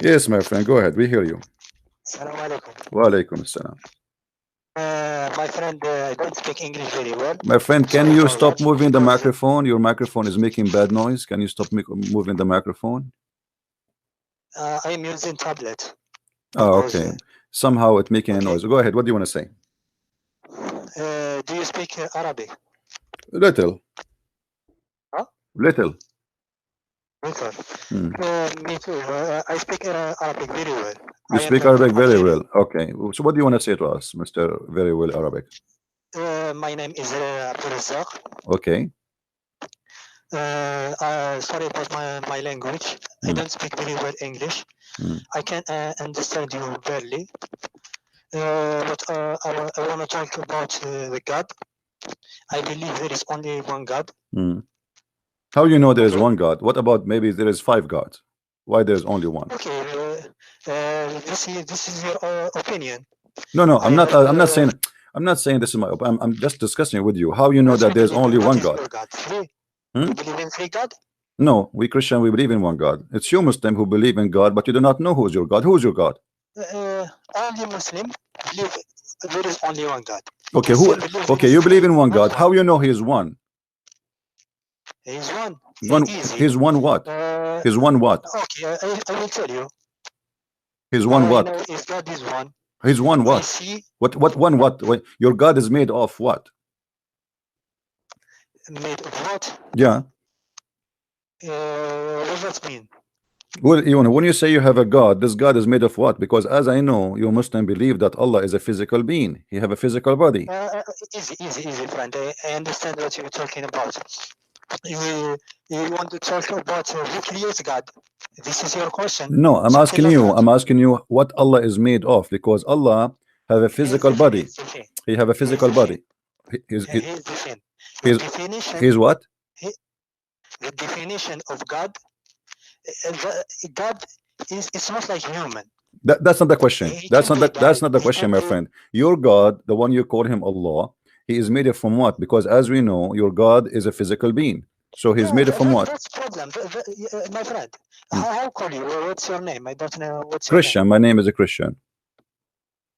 Yes, my friend, go ahead. We hear you. Assalamu alaikum. Wa alaikum assalam. My friend, I don't speak English very well. My friend, can Sorry you for stop that. moving the Because, microphone? Your microphone is making bad noise. Can you stop moving the microphone? I'm using tablet. Oh, Because, okay. Somehow it's making a okay. noise. Go ahead. What do you want to say? Do you speak Arabic? Little. Huh? Little. Okay. Hmm. Me too. I speak Arabic very well. You I am speak from Arabic very Algeria. well. Okay. So what do you want to say to us, Mr. Very Well Arabic? My name is Abdulrazak. Okay. Sorry about my language. I don't speak very well English. I can understand you barely. But I want to talk about the God. I believe there is only one God. How you know there is one God? What about maybe there is 5 gods? Why there is only one? Okay, this is your opinion. No, I'm not. I'm not saying. I'm not saying this is my. I'm just discussing with you. How you know that there's only one God? You believe in 3 God? No, we Christian, we believe in one God. It's you Muslim who believe in God, but you do not know who's your God. Who's your God? Only Muslim believe there is only one God. Okay, who? Okay, you believe in one God. How you know He is one? He is one. One. He's one what? He's one what? Okay, I will tell you. He's one what? I know if God is one. He's one what? What one what? Your God is made of what? Made of what? Yeah. What does that mean? Well, you know, when you say you have a God, this God is made of what? Because as I know, you Muslim believe that Allah is a physical being. He have a physical body. Easy, friend. I understand what you're talking about. You want to talk about who creates God? This is your question. No, I'm asking you. I'm asking you what Allah is made of, because Allah have a physical body. He have a physical body. He's what? The definition of God. God is it's not like human. That's not the question. That's not the question, my friend. Your God, the one you call him Allah, he is made from what? Because as we know, your God is a physical being. So he's made from what? That's problem, my friend. How call you? What's your name? I don't know. What's Christian. Your name? My name is a Christian.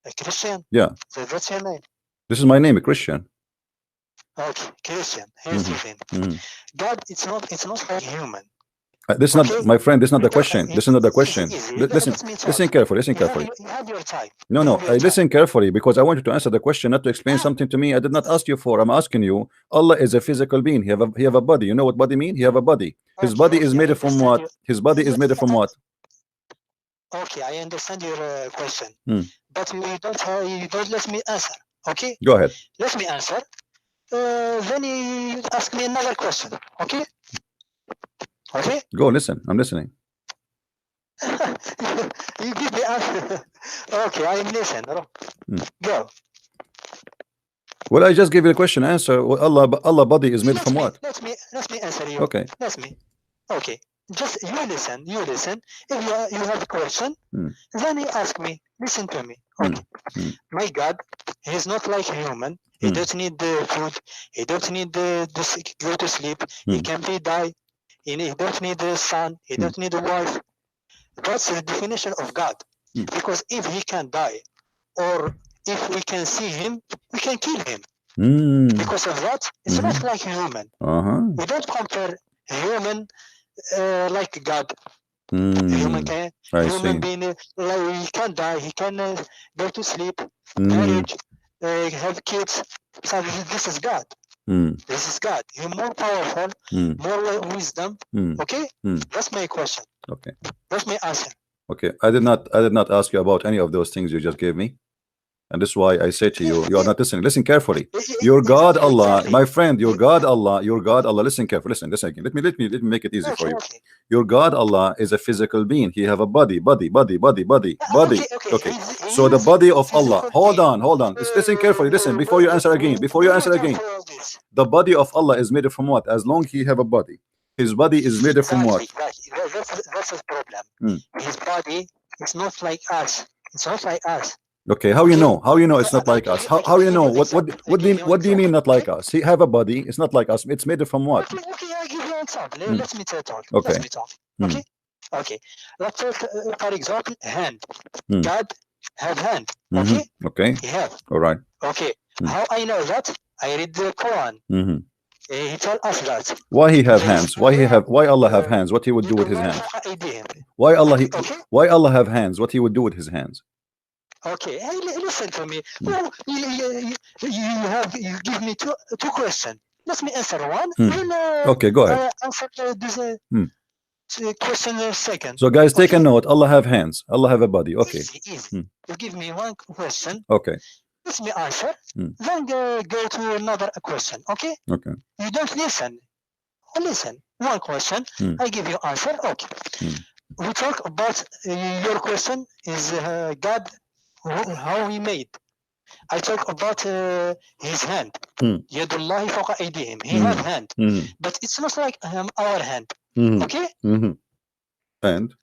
A Christian? Yeah. So that's your name. This is my name, a Christian. Okay, Christian. Here's the thing. God, it's not like human. This is not, my friend. This is not the question. This is not the question. Listen carefully. Listen carefully. You have your time. No. Listen carefully, because I want you to answer the question, not to explain something to me I did not ask you for. I'm asking you. Allah is a physical being. He have a body. You know what body mean? He have a body. His body is made from what? His body is made from what? Okay, I understand your question, but you don't let me answer. Okay. Go ahead. Let me answer. Then you ask me another question. Okay. Okay. Go listen. I'm listening. You give me answer. Okay, I am listening. Go. Well, I just gave you a question. Answer. Allah body is made from what? Let me answer you. Okay. Let me. Okay. Just you listen. If you have a question, then you ask me. Listen to me. Okay. My God, he is not like human. He doesn't need the food. He doesn't need the go to sleep. He can be die. He don't need the son. He don't need a wife. That's the definition of God. Because if he can die, or if we can see him, we can kill him. Because of that, it's not like human. We don't compare human like God. Human being, like, he can die. He can go to sleep, marriage, have kids. So this is God. This is God. He's more powerful, more wisdom. Okay, that's my question. Okay, that's my answer. Okay, I did not ask you about any of those things you just gave me, and this is why I say to you, you are not listening. Listen carefully. Your God Allah, my friend. Your God Allah. Your God Allah. Listen carefully. Listen again. Let me make it easy for you. Your God Allah is a physical being. He have a body. Okay. So the body of Allah. Hold on. Listen carefully. Listen before you answer again. The body of Allah is made from what? As long he have a body, his body is made from what? That's his problem. His body is not like us. It's not like us. Okay, how you know? How you know it's not like us? How you know? What do you mean not like us? He have a body. It's not like us. It's made from what? Okay, I give you an example. Let me talk. Okay. Let me talk. Okay. Okay, let's take for example hand. God have hand. Okay. Okay. He have. All right. Okay. How I know that? I read the Quran. He tell us that. Why he have hands? Why Allah have hands? What he would do with his hands? Why Allah why Allah have hands? What he would do with his hands? Okay, hey, listen to me. You give me two questions. Let me answer one. Okay, go ahead. Answer this question second. So guys, take a note. Allah have hands. Allah have a body. Okay. Easy. You give me one question. Okay. Let me answer. Then go to another question. Okay. Okay. You don't listen. Listen. One question. I give you answer. Okay. We talk about your question is God, how he made. I talk about his hand. Yadullahi fawqa aydihim. He have hand, but it's not like our hand. Okay. And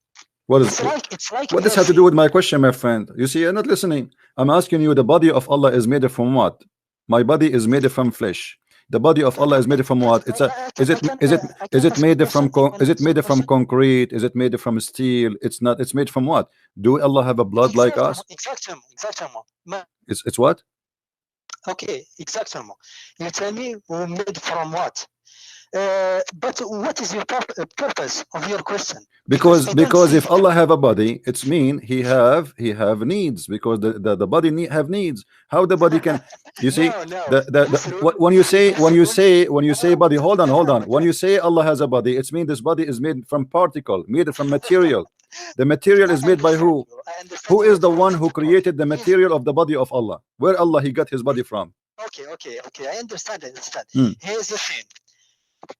what is what does have to do with my question, my friend? You see, you're not listening. I'm asking you. The body of Allah is made from what? My body is made from flesh. The body of Allah is made from what? It's a is it made from concrete? Is it made from steel? It's not. It's made from what? Do Allah have a blood like us? Exactly. It's what? Okay, exactly. You tell me we're made from what? But what is your purpose of your question? Because if Allah have a body, it's mean he have needs, because the body have needs. How the body can, you see, when you say body, hold on, when you say Allah has a body, it's mean this body is made from particle, made from material. The material is made by who? Who is the one who created the material of the body of Allah? Where Allah he got his body from? Okay, I understand. Here's the thing.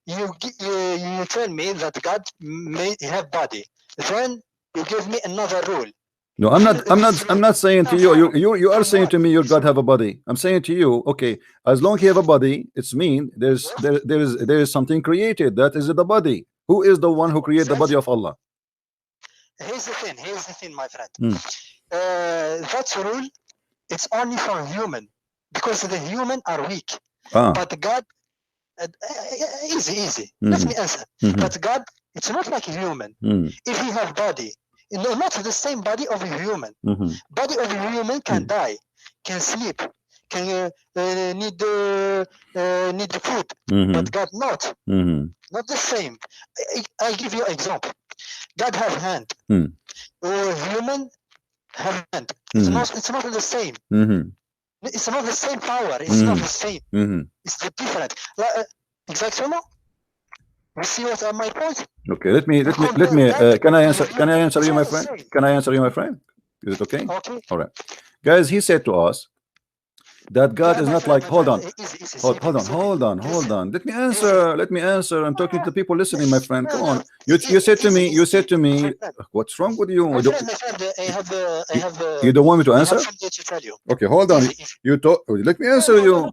You tell me that God may have body, then you give me another rule. No, I'm not saying to you. You are saying to me your God have a body. I'm saying to you, okay, as long as you have a body, it's mean there is something created. That is the body. Who is the one who created the body of Allah? Here's the thing, my friend. That rule, it's only for human, because the human are weak. But God, easy. Let me answer. But God, it's not like a human. If he have body, not the same body of a human. Body of a human can die, can sleep, can need food. But God not. Not the same. I give you example. God have hand, or human have hand. It's not the same. It's not the same power. It's not the same. It's different. Exactly. You see what my point? Okay, let me can I answer you, my friend? Can I answer you, my friend? Is it okay? Okay. All right, guys, he said to us that God is not like, hold on. Let me answer. I'm talking to the people listening, my friend. Come on. You said to me, what's wrong with you? You don't want me to answer? Okay, hold on. You talk. Let me answer you.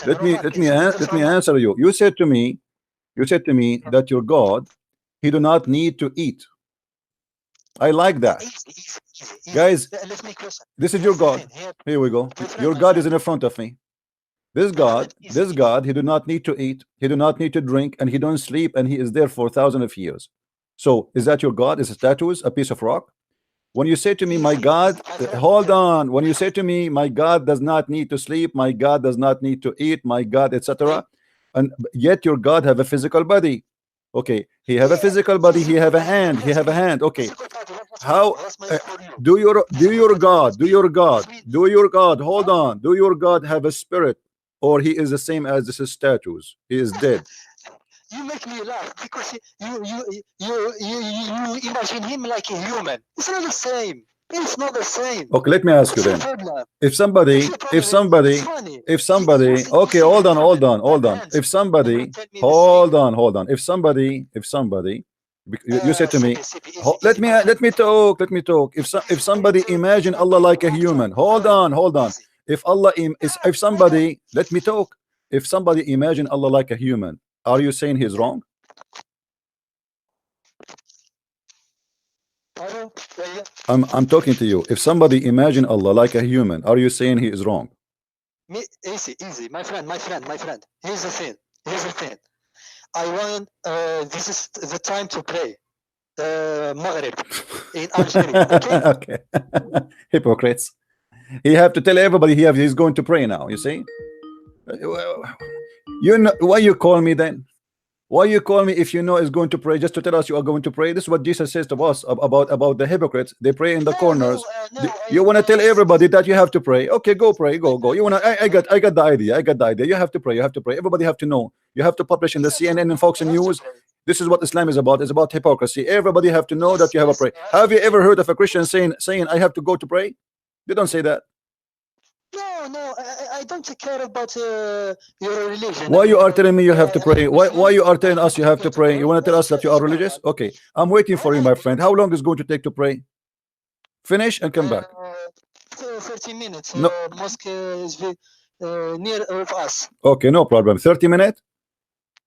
Let me answer you. You said to me that your God, he do not need to eat. I like that. Guys, this is your God. Here we go. Your God is in front of me. This God, he do not need to eat, he do not need to drink, and he don't sleep, and he is there for thousands of years. So is that your God? Is a statues, a piece of rock? When you say to me, my God, hold on. When you say to me, my God does not need to sleep, my God does not need to eat, my God, etc., and yet your God have a physical body. Okay, he have a physical body, he have a hand, okay. How do your God, hold on, do your God have a spirit, or he is the same as this statues? He is dead. You make me laugh because you imagine him like a human. It's not the same. It's not the same. Okay, let me ask you then. If somebody, okay, hold on. If somebody, hold on. If somebody, you said to me, let me talk. If somebody imagine Allah like a human, hold on. If somebody, let me talk. If somebody imagine Allah like a human, are you saying he's wrong? I'm talking to you. If somebody imagine Allah like a human, are you saying he is wrong? Easy, my friend. Here's the thing. I want this is the time to pray. Maghreb, in Algeria. Okay. Okay. Hypocrites. He have to tell everybody he's going to pray now. You see, you know why you call me then? Why you call me if you know is going to pray just to tell us you are going to pray? This is what Jesus says to us about the hypocrites. They pray in the corners. You want to tell everybody that you have to pray. Okay, go pray, go. You want to? I got the idea. I got the idea. You have to pray. You have to pray. Everybody have to know. You have to publish in the CNN and Fox News. This is what Islam is about. It's about hypocrisy. Everybody have to know that you have a pray. Have you ever heard of a Christian saying I have to go to pray? They don't say that. No, I don't care about your religion. Why you are telling me you have to pray? Why you are telling us you have to pray? You want to tell us that you are religious? Okay, I'm waiting for you, my friend. How long is it going to take to pray? Finish and come back. 30 minutes. No. Mosque is near of us. Okay, no problem. 30 minutes?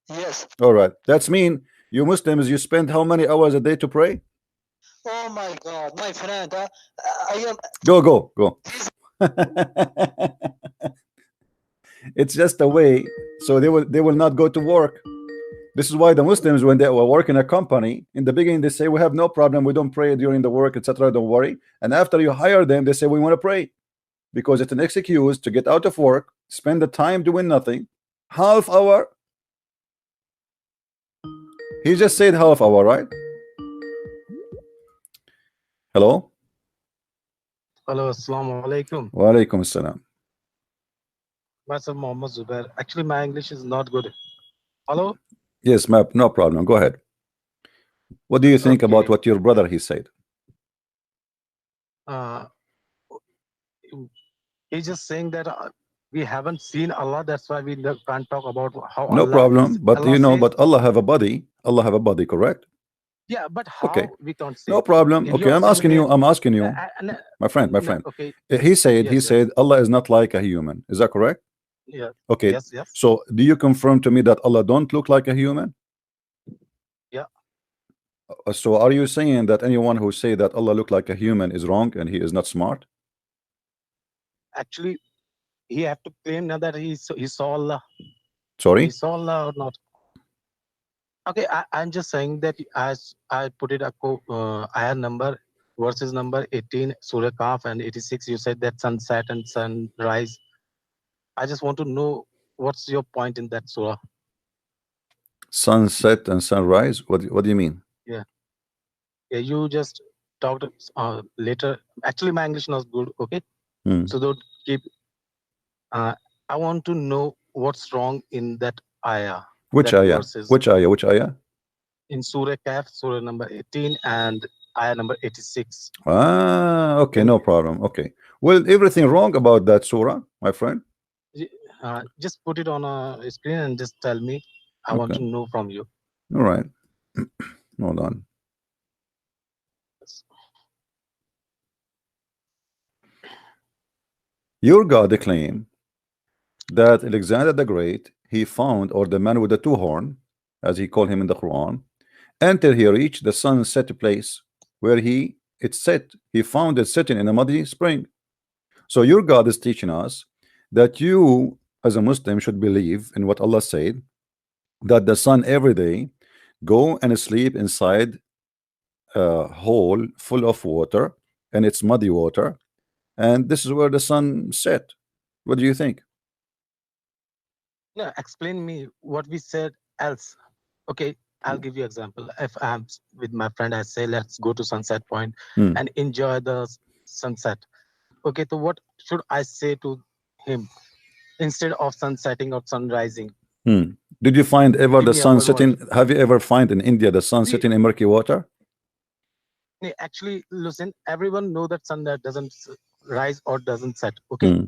Yes. All right. That's mean you Muslims, you spend how many hours a day to pray? Oh my God, my friend. I am. Go. It's just a way so they will not go to work. This is why the Muslims, when they work in a company, in the beginning they say we have no problem, we don't pray during the work, etc. Don't worry. And after you hire them, they say we want to pray, because it's an excuse to get out of work, spend the time doing nothing. Half hour. He just said half hour, right? Hello. Hello, assalamu alaikum. Wa alaikum assalam. Myself Mohammed Zubair. Actually, my English is not good. Hello? Yes, ma'am, no problem. Go ahead. What do you think Okay. about what your brother he said? He's just saying that we haven't seen Allah. That's why we can't talk about how No Allah problem. is. But Allah you know, says, but Allah have a body. Allah have a body, correct? yeah, but how Okay. we can't see? No problem. If Okay, you're I'm asking saying you. I'm asking you, that- my friend. Okay. He said Yes. Allah is not like a human. Is that correct? Yeah. Okay. Yes. So do you confirm to me that Allah don't look like a human? Yeah. So are you saying that anyone who say that Allah look like a human is wrong and he is not smart? Actually, he have to claim now that he saw Allah. Sorry? He saw Allah or not? Okay, I'm just saying that as I put it, ayah number, verses number 18, Surah Kaf, and 86, you said that sunset and sunrise. I just want to know what's your point in that surah? Sunset and sunrise? What do you mean? Yeah, you just talked later. Actually, my English not good, okay? So don't keep. I want to know what's wrong in that ayah. Which that ayah? verses. Which ayah? In Surah Kaf, Surah number 18 and ayah number 86. Ah, okay, no problem. Okay. Well, everything wrong about that surah, my friend? Just put it on a screen and just tell me. I want to know from you. All right. Hold on. Your God claimed that Alexander the Great, he found, or the man with the two horn, as he called him in the Quran, until he reached the sunset place where it set. He found it sitting in a muddy spring. So your God is teaching us that you, as a Muslim, should believe in what Allah said, that the sun every day go and sleep inside a hole full of water, and it's muddy water, and this is where the sun set. What do you think? No, explain me what we said else. Okay, I'll give you example. If I'm with my friend, I say let's go to sunset point and enjoy the sunset. Okay, so what should I say to him instead of sunsetting or sun rising? Did you find ever the sun setting? Have you ever find in India the sun setting in murky water? Actually, listen, everyone know that sun that doesn't rise or doesn't set. Okay.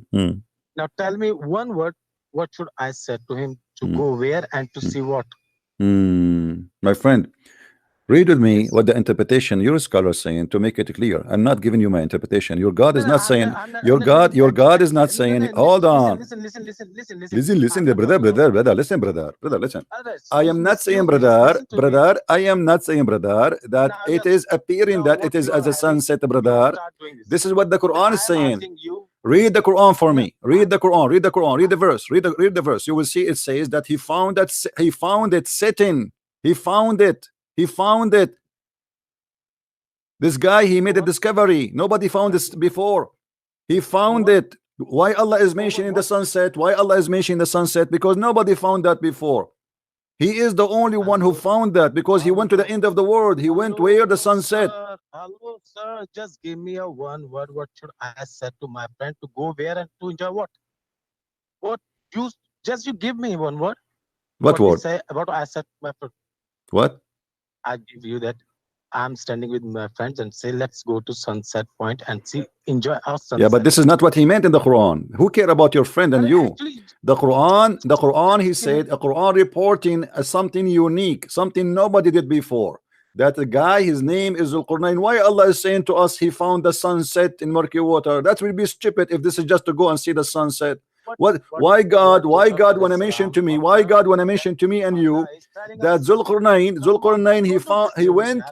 Now tell me one word. What should I say to him to go where and to see what? My friend, read with me what the interpretation your scholar is saying to make it clear. I'm not giving you my interpretation. Your God is not saying. Your God is not saying. Hold on. Listen, Brother. Listen. I am not saying, brother. I am not saying, brother, that it is appearing that it is as a sunset, brother. This is what the Quran is saying. Read the Quran for me. Read the Quran. Read the Quran. Read the verse. Read the verse. You will see it says that he found it sitting. He found it. This guy, he made a discovery. Nobody found this before. He found it. Why Allah is mentioning the sunset? Why Allah is mentioning the sunset? Because nobody found that before. He is the only one who found that, because he went to the end of the world. He went where the sun set. Hello, sir. Just give me a one word. What should I say to my friend to go where and to enjoy what? What you give me one word. What word? Say about I said my friend. What? I give you that. I'm standing with my friends and say, let's go to sunset point and see, enjoy our sunset. Yeah, but this is not what he meant in the Quran. Who care about your friend and you? The Quran, he said, a Quran reporting something unique, something nobody did before. That the guy, his name is Al-Qur'an. Why Allah is saying to us, he found the sunset in murky water? That will be stupid if this is just to go and see the sunset. Why God when I mentioned to me, why God when I mentioned to me and you that Zulqarnain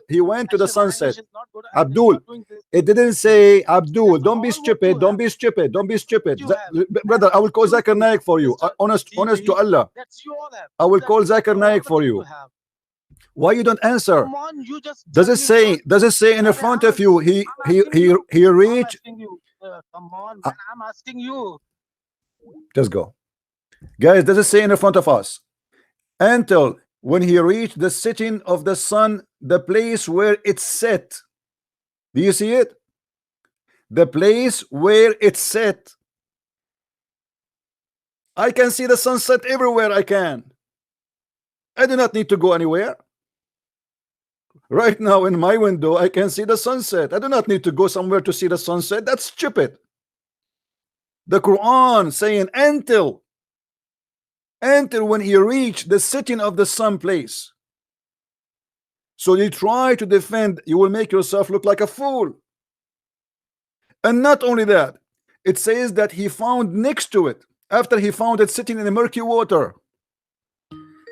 he went to the sunset. Abdul, it didn't say Abdul, don't be stupid, don't be stupid, don't be stupid. Brother, I will call Zakir Naik for you. Honest to Allah, I will call Zakir Naik for you. Why you don't answer? Does it say in the front of you he reached? Come on, man, I'm asking you. Just go, guys. Does it say in the front of us until when he reached the setting of the sun, the place where it's set? Do you see it? The place where it's set. I can see the sunset everywhere. I do not need to go anywhere. Right now in my window I can see the sunset. I do not need to go somewhere to see the sunset. That's stupid. The Quran saying until when he reached the setting of the sun place. So you try to defend, you will make yourself look like a fool. And not only that, it says that he found next to it, after he found it sitting in the murky water.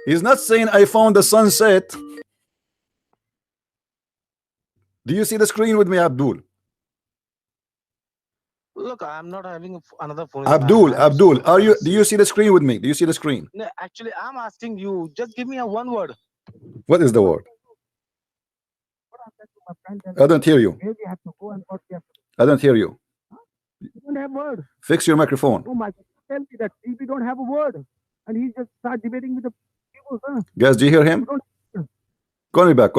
He's not saying I found the sunset. Do you see the screen with me, Abdul? Look, I'm not having another phone. Abdul, do you see the screen with me? Do you see the screen? No, actually, I'm asking you. Just give me a one word. What is the word? I don't hear you. I don't hear you. You don't have word. Fix your microphone. Oh my God, tell me that if you don't have a word, and he just start debating with the people, huh? Guys, do you hear him? Call me back.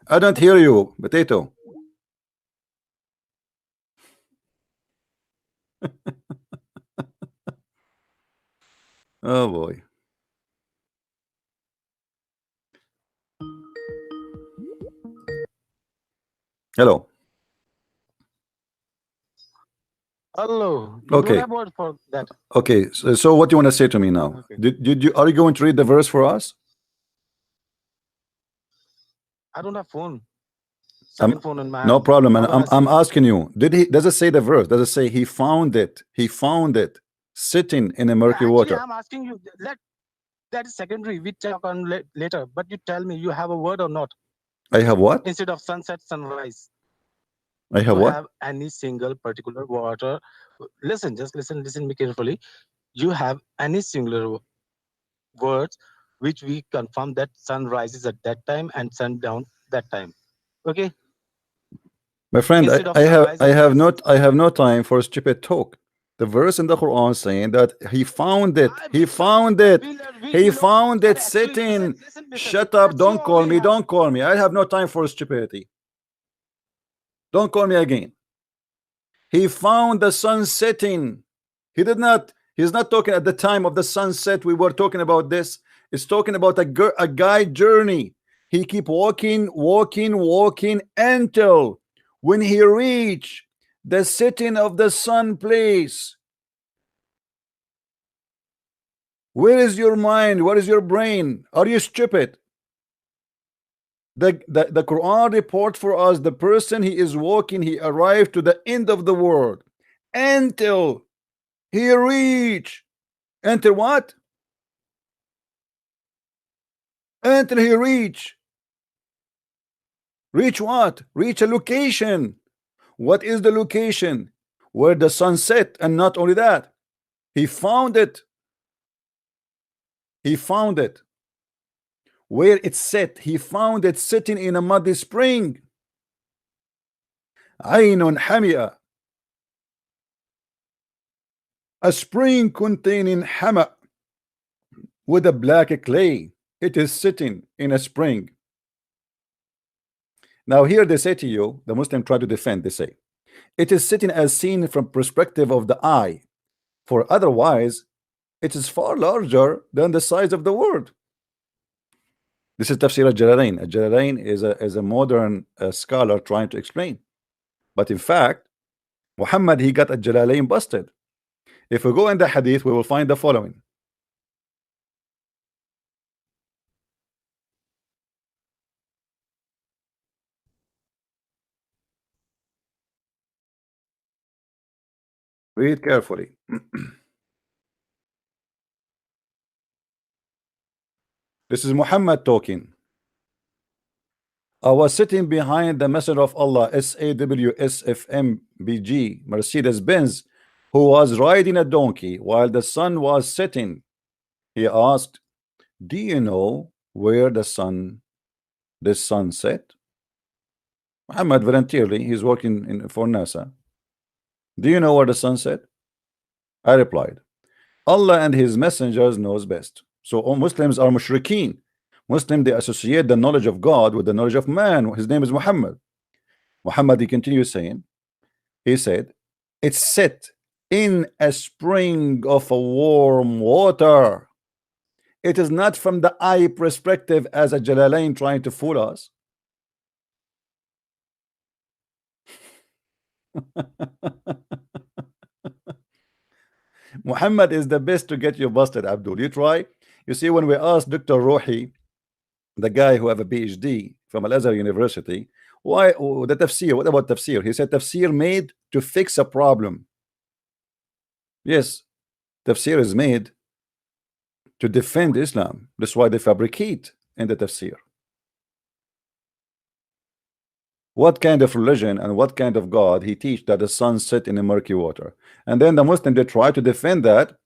I don't hear you, Potato. Oh boy. Hello. Hello. Okay. Have word for that. Okay. So what do you want to say to me now? Okay. Are you going to read the verse for us? I don't have phone. Second phone in my no hand. problem. And I'm asking you, does it say the verse? Does it say he found it? He found it sitting in a murky water. I'm asking you that is secondary. We talk on later. But you tell me, you have a word or not? I have what? Instead of sunset, sunrise. I have what? Have any single particular water? Listen, just listen me carefully. You have any singular words which we confirm that sun rises at that time and sun down that time. Okay. My friend, I have no time for stupid talk. The verse in the Quran saying that he found it. He found it. He found it sitting. Shut up. Don't call me. Don't call me. I have no time for stupidity. Don't call me again. He found the sun setting. He's not talking at the time of the sunset. We were talking about this. It's talking about a guide journey. He keep walking until when he reached the setting of the sun place. Where is your mind? Where is your brain? Are you stupid? The Quran report for us, the person he is walking, he arrived to the end of the world until he reached. Until what? Until he reach what? Reach a location. What is the location? Where the sun set. And not only that, he found it. He found it where it's set. He found it sitting in a muddy spring. عين حمئة, a spring containing hama, with a black clay. It is sitting in a spring. Now here they say to you, the Muslim try to defend, they say it is sitting as seen from perspective of the eye, for otherwise it is far larger than the size of the world. This is Tafsir al-Jalalain. Al-Jalalain is a modern scholar trying to explain, but in fact Muhammad, he got al-Jalalain busted. If we go in the hadith, we will find the following. Read carefully. This is Muhammad talking. I was sitting behind the Messenger of Allah, SAWSFMBG, Mercedes-Benz, who was riding a donkey while the sun was setting. He asked, do you know where the sun set? Muhammad voluntarily, he's working for NASA. Do you know where the sun set? I replied, Allah and his messengers knows best. So all Muslims are mushrikeen. Muslim, they associate the knowledge of God with the knowledge of man. His name is Muhammad. Muhammad, he continues saying, he said, it's set in a spring of a warm water. It is not from the eye perspective as a Jalalain trying to fool us. Muhammad is the best to get you busted, Abdul. You try. You see, when we asked Dr. Rohi, the guy who have a PhD from Al-Azhar University, why the tafsir, what about tafsir? He said tafsir made to fix a problem. Yes, tafsir is made to defend Islam. That's why they fabricate in the tafsir. What kind of religion and what kind of God he teach that the sun set in a murky water? And then the Muslim, they try to defend that,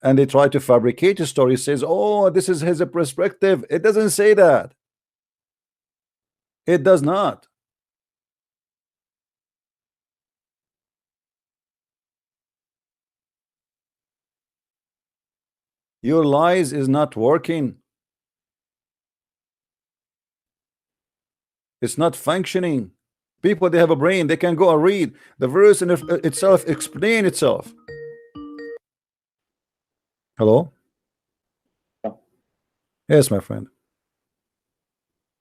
and they try to fabricate a story. Says, oh, this is his perspective. It doesn't say that. It does not. Your lies is not working. It's not functioning. People, they have a brain. They can go and read the verse and itself explain itself. Hello? Yes, my friend.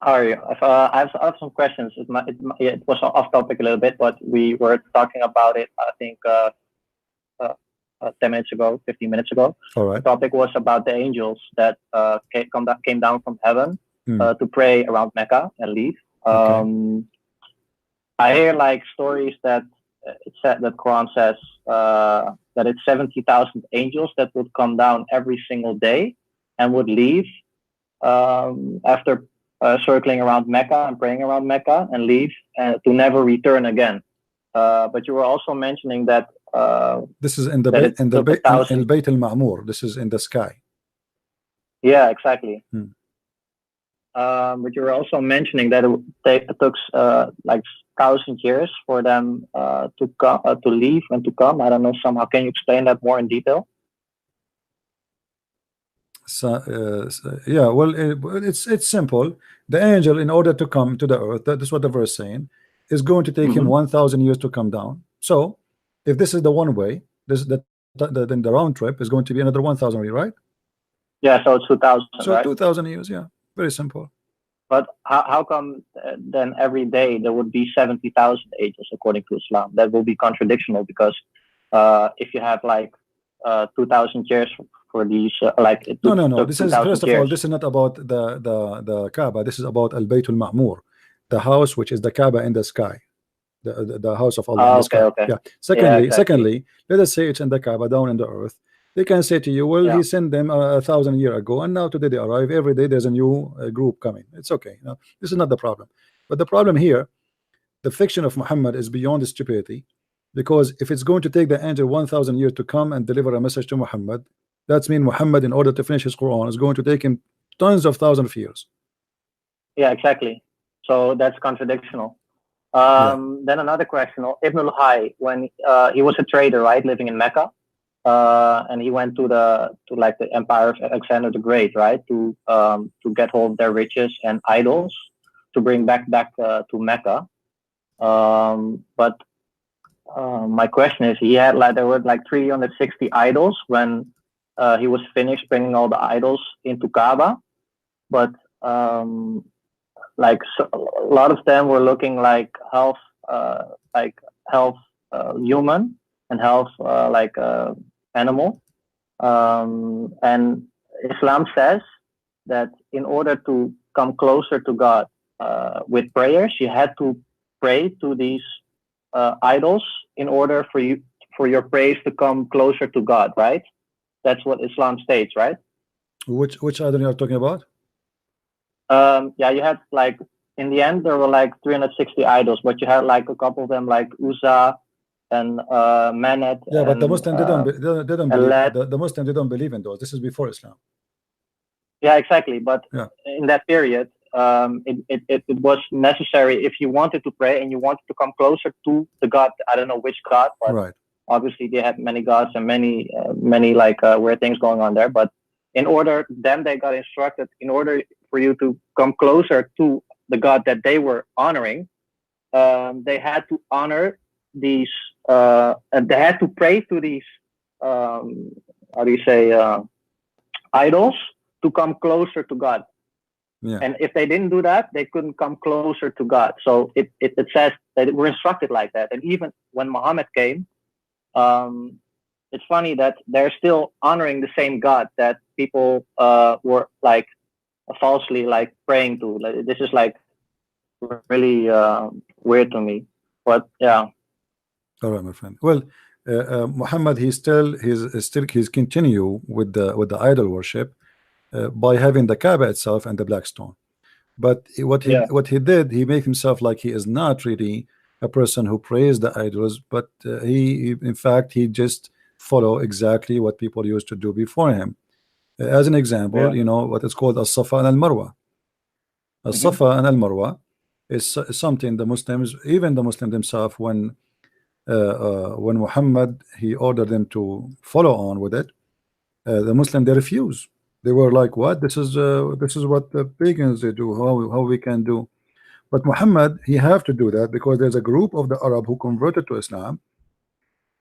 How are you? I have some questions. It was off topic a little bit, but we were talking about it, I think, 10 minutes ago, 15 minutes ago. All right. The topic was about the angels that came down from heaven to pray around Mecca and leave. Okay. I hear like stories that it said that Quran says that it's 70,000 angels that would come down every single day and would leave after circling around Mecca and praying around Mecca and leave to never return again. But you were also mentioning that this is in the Bayt al-Ma'mur. This is in the sky. Yeah, exactly. But you were also mentioning that it took like 1,000 years for them to leave and to come. I don't know somehow. Can you explain that more in detail? So, yeah, well, it's simple. The angel, in order to come to the earth, that is what the verse saying, is going to take him 1,000 years to come down. So, if this is the one way, then the round trip is going to be another 1,000 years, right? Yeah, so it's 2,000. So right? 2,000 years, yeah, very simple. But how come then every day there would be 70,000 angels according to Islam? That will be contradictional because if you have like 2,000 years for these, no. This is first of all, this is not about the Kaaba. This is about Al-Bayt al-Ma'mur, the house which is the Kaaba in the sky, the house of Allah in the sky. Okay. Yeah. Secondly, let us say it's in the Kaaba down in the earth. They can say to you, well, he sent them 1,000 years ago, and now today they arrive. Every day there's a new group coming. It's okay. No, this is not the problem. But the problem here, the fiction of Muhammad is beyond stupidity, because if it's going to take the angel 1,000 years to come and deliver a message to Muhammad, that's mean Muhammad, in order to finish his Quran, is going to take him tons of thousands of years. Yeah, exactly. So that's contradictional. Then another question: Ibn al-Hayy, when he was a trader, right, living in Mecca, and he went to the empire of Alexander the Great, right, to get hold of their riches and idols to bring back to Mecca. But my question is, he had there were 360 idols when he was finished bringing all the idols into Kaaba, but a lot of them were looking like half human and half animal. And Islam says that in order to come closer to God with prayers, you had to pray to these idols in order for your prayers to come closer to God, right? That's what Islam states, right? Which idol you are talking about? Yeah, you had in the end there were 360 idols, but you had a couple of them like Uzza and Manet. Yeah, but the Muslims they don't believe. The Muslims they don't believe in those. This is before Islam. Yeah, exactly. But in that period, it was necessary if you wanted to pray and you wanted to come closer to the God. I don't know which God, but right. Obviously they had many gods and many weird things going on there. But in order, then they got instructed, in order for you to come closer to the God that they were honoring, they had to honor these, and they had to pray to these, idols to come closer to God. Yeah. And if they didn't do that, they couldn't come closer to God. So it says that they were instructed like that. And even when Muhammad came, it's funny that they're still honoring the same God that people were falsely praying to. This is really weird to me. But yeah. All right, my friend. Well, Muhammad, he's continue with the idol worship by having the Kaaba itself and the black stone. But what he did, he made himself like he is not really a person who prays the idols, but he in fact he just follow exactly what people used to do before him. As an example, you know what is called as-Safa and al-Marwa. As-Safa and al-Marwa is something the Muslims, even the Muslims themselves, when Muhammad he ordered them to follow on with it, the Muslim they refuse. They were like, what? This is what the pagans they do. How we can do? But Muhammad, he have to do that because there's a group of the Arab who converted to Islam.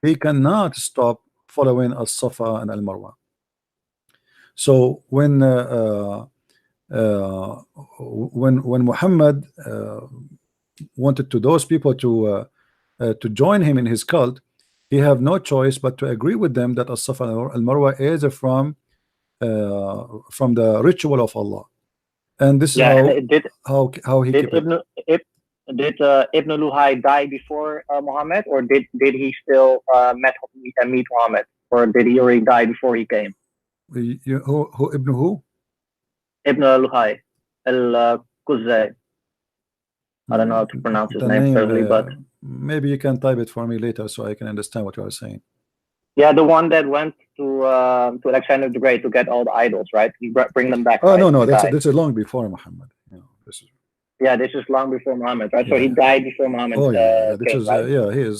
He cannot stop following as-Safa and al-Marwa. So when Muhammad wanted to those people to join him in his cult, he have no choice but to agree with them that as-Safa and al-Marwa is from the ritual of Allah. And this is how he did Ibn al-Hayy die before Muhammad, or did he still meet Muhammad, or did he already die before he came? Who Ibn who? Ibn al-Hayy al-Quzay. I don't know how to pronounce his name clearly, but maybe you can type it for me later so I can understand what you are saying. Yeah, the one that went to Alexander the Great to get all the idols, right? He bring them back. Oh, right? no, this is long before Muhammad. This is long before Muhammad, right? Yeah. So he died before Muhammad. Oh yeah, this came, is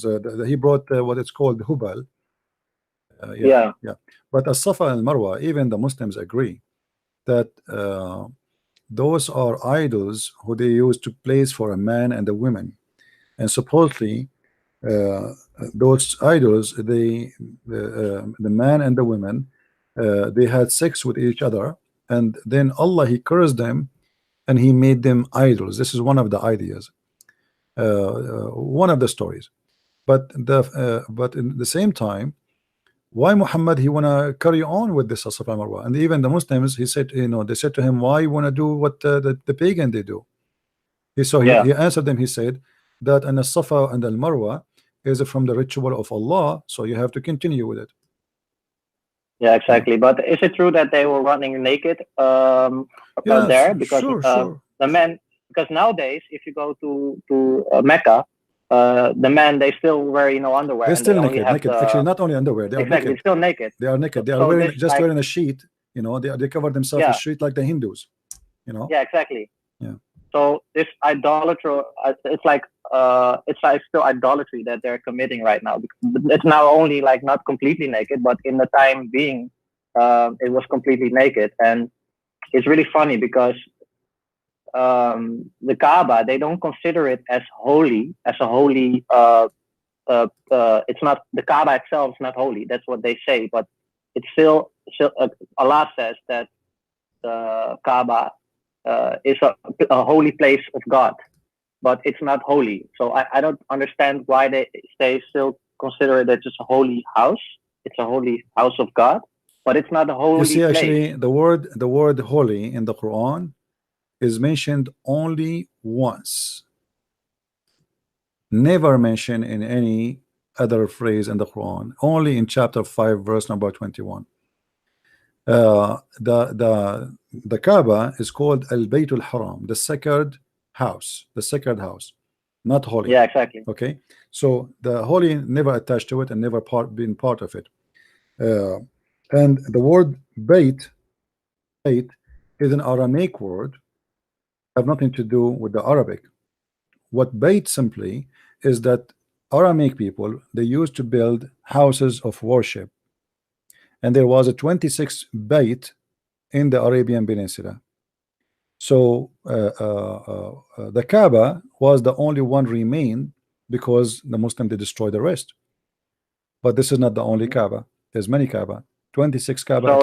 right? He brought what it's called Hubal. Yeah. But as-Safa and Marwa, even the Muslims agree that those are idols who they use to place for a man and a woman, and supposedly those idols, the man and the woman, they had sex with each other, and then Allah he cursed them and he made them idols. This is one of the ideas, one of the stories. But in the same time, why Muhammad he wanna carry on with this as-Safa and Marwa? And even the Muslims, he said, they said to him, why you wanna do what the pagan they do? He answered them. He said that an as-Safa and al-Marwa is from the ritual of Allah, so you have to continue with it. Yeah, exactly. But is it true that they were running naked there? Because sure. The men, because nowadays, if you go to Mecca, the men they still wear underwear. They're still naked. Actually, not only underwear. They are naked. They're still naked. They are naked. They are wearing a sheet. They cover themselves with a sheet like the Hindus. Yeah, exactly. Yeah. So this idolatry, it's like still idolatry that they're committing right now. It's now only like not completely naked, but in the time being, it was completely naked. And it's really funny because the Kaaba, they don't consider it as holy, as a holy. It's not, the Kaaba itself is not holy. That's what they say, but it's still Allah says that the Kaaba is a holy place of God, but it's not holy. So I don't understand why they still consider it as just a holy house. It's a holy house of God, but it's not a holy You see, place. actually, the word holy in the Quran is mentioned only once, never mentioned in any other phrase in the Quran, only in chapter 5 verse number 21. The Kaaba is called Al-Baytul Haram, the sacred house, not holy. Yeah, exactly. Okay, so the holy never attached to it and never been part of it. And the word Bayt is an Aramaic word, have nothing to do with the Arabic. What Bayt simply is that Aramaic people, they used to build houses of worship, and there was a 26 Bayt in the Arabian Peninsula. So the Kaaba was the only one remained because the Muslim, they destroyed the rest. But this is not the only Kaaba. There's many Kaaba, 26 Kaaba.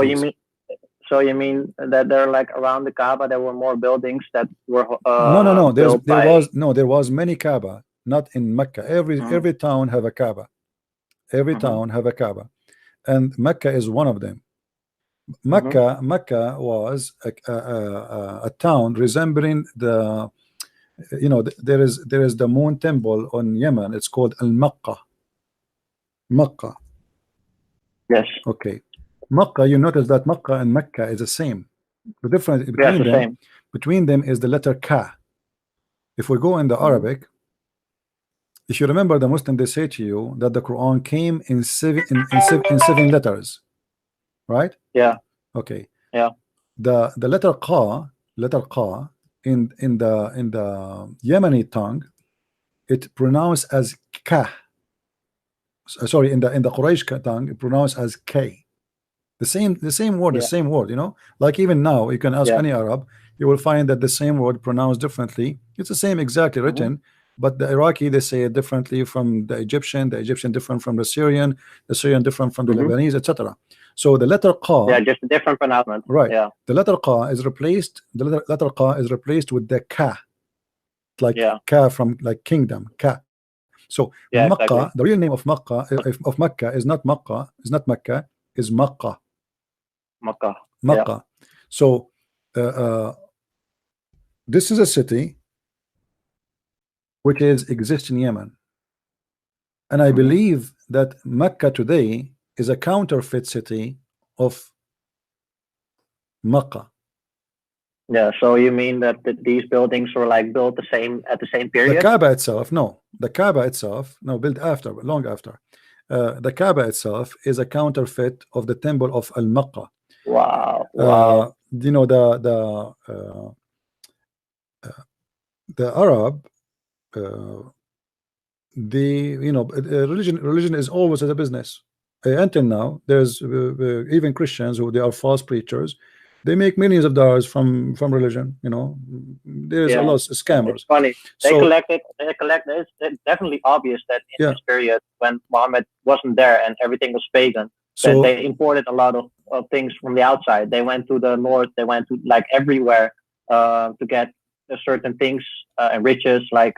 So you mean that there, like, around the Kaaba there were more buildings that were no. There was many Kaaba, not in Mecca. Every town have a Kaaba. Every town have a Kaaba, and Mecca is one of them. Mecca was a town resembling the, there is the moon temple on Yemen. It's called Al-Makkah. Makkah. Yes. Okay. Makkah, you notice that Makkah and Mecca is the same. The difference between them is the letter Ka. If we go in the Arabic, if you remember, the Muslim, they say to you that the Quran came in seven letters, right? Yeah. Okay. Yeah. The letter Qa in the Yemeni tongue, it pronounced as Ka. Sorry, in the Quraysh tongue, it pronounced as K. The same word, like even now you can ask any Arab, you will find that the same word pronounced differently. It's the same exactly written, but the Iraqi, they say it differently from the Egyptian different from the Syrian different from the Lebanese, etc. So the letter Qa, just a different pronouncement, right? The letter Qa is replaced. The letter Qa is replaced with the Ka, like Ka from like kingdom, Ka. So Makkah, exactly. The real name of Makkah is not Makkah, is Makkah. Makkah. So this is a city which exists in Yemen, and I believe that Mecca today is a counterfeit city of Makkah. Yeah, so you mean that these buildings were like built at the same period? The Kaaba itself, no, built after, long after. The Kaaba itself is a counterfeit of the temple of Al-Makkah. Wow. The Arab, religion is always a business. Until now, there's even Christians who they are false preachers. They make millions of dollars from religion. There's a lot of scammers. It's funny. They collect. It's definitely obvious that in this period when Muhammad wasn't there and everything was pagan, that they imported a lot of things from the outside. They went to the north. They went to like everywhere to get certain things and riches, like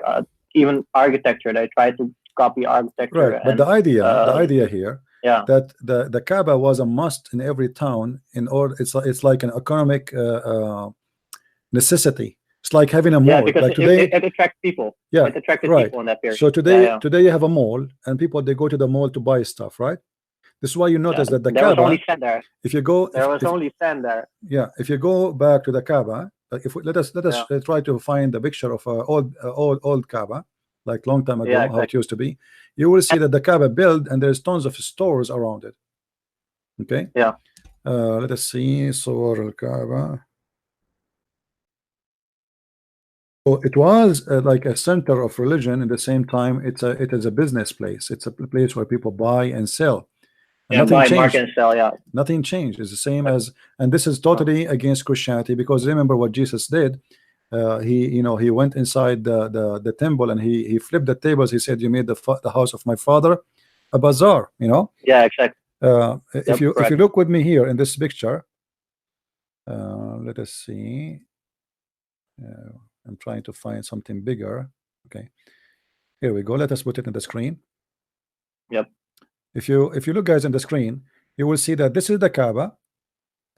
even architecture. They tried to copy architecture. Right, but the idea here. That the Kaaba was a must in every town in order. It's like an economic necessity. It's like having a mall. Yeah, because like today, it attracts people. Yeah, it attracted people in that period. So today you have a mall, and people, they go to the mall to buy stuff, right? This is why you notice that the Kaaba. Was only sand there. If you go, there was only sand there. Yeah, if you go back to the Kaaba, let us try to find the picture of old Kaaba, like long time ago, exactly. How it used to be. You will see that the Kaaba built and there's tons of stores around it. Okay. Yeah. Let us see. Surah al-Kaaba. So it was like a center of religion. At the same time, it is a business place. It's a place where people buy and sell. And nothing buy, changed. market, and sell. Yeah, nothing changed. It's the same as, and this is totally against Christianity, because remember what Jesus did. He went inside the temple and he flipped the tables. He said, "You made the house of my father a bazaar." Yeah, exactly. If you look with me here in this picture, let us see. I'm trying to find something bigger. Okay, here we go. Let us put it in the screen. Yep. If you look, guys, in the screen, you will see that this is the Kaaba,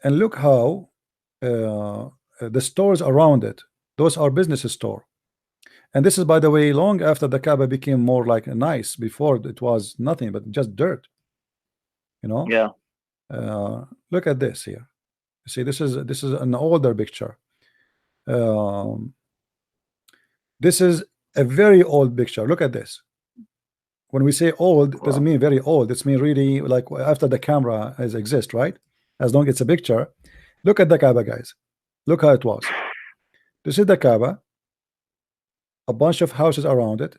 and look how the stores around it. Those are business store. And this is, by the way, long after the Kaaba became more like nice. Before it was nothing but just dirt. Yeah. Look at this here. See, this is an older picture. This is a very old picture. Look at this. When we say old, it doesn't mean very old. It's mean really like after the camera has exist, right? As long as it's a picture. Look at the Kaaba, guys. Look how it was. This is the Kaaba. A bunch of houses around it.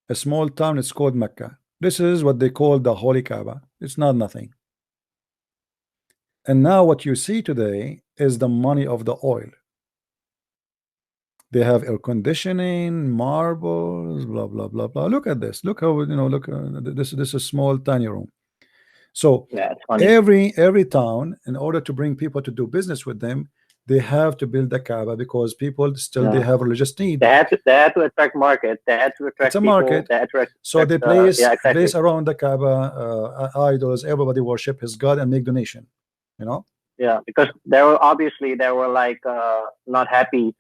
A small town. It's called Mecca. This is what they call the Holy Kaaba. It's not nothing. And now what you see today is the money of the oil. They have air conditioning, marbles, blah blah blah blah. Look at this. Look how look. This is a small tiny room. So yeah, it's funny. every town, in order to bring people to do business with them, they have to build the Kaaba, because people still they have religious need. They had to attract market. They had to attract it's a people. market. So they place place around the Kaaba idols. Everybody worship his God and make donation. Yeah, because they were like not happy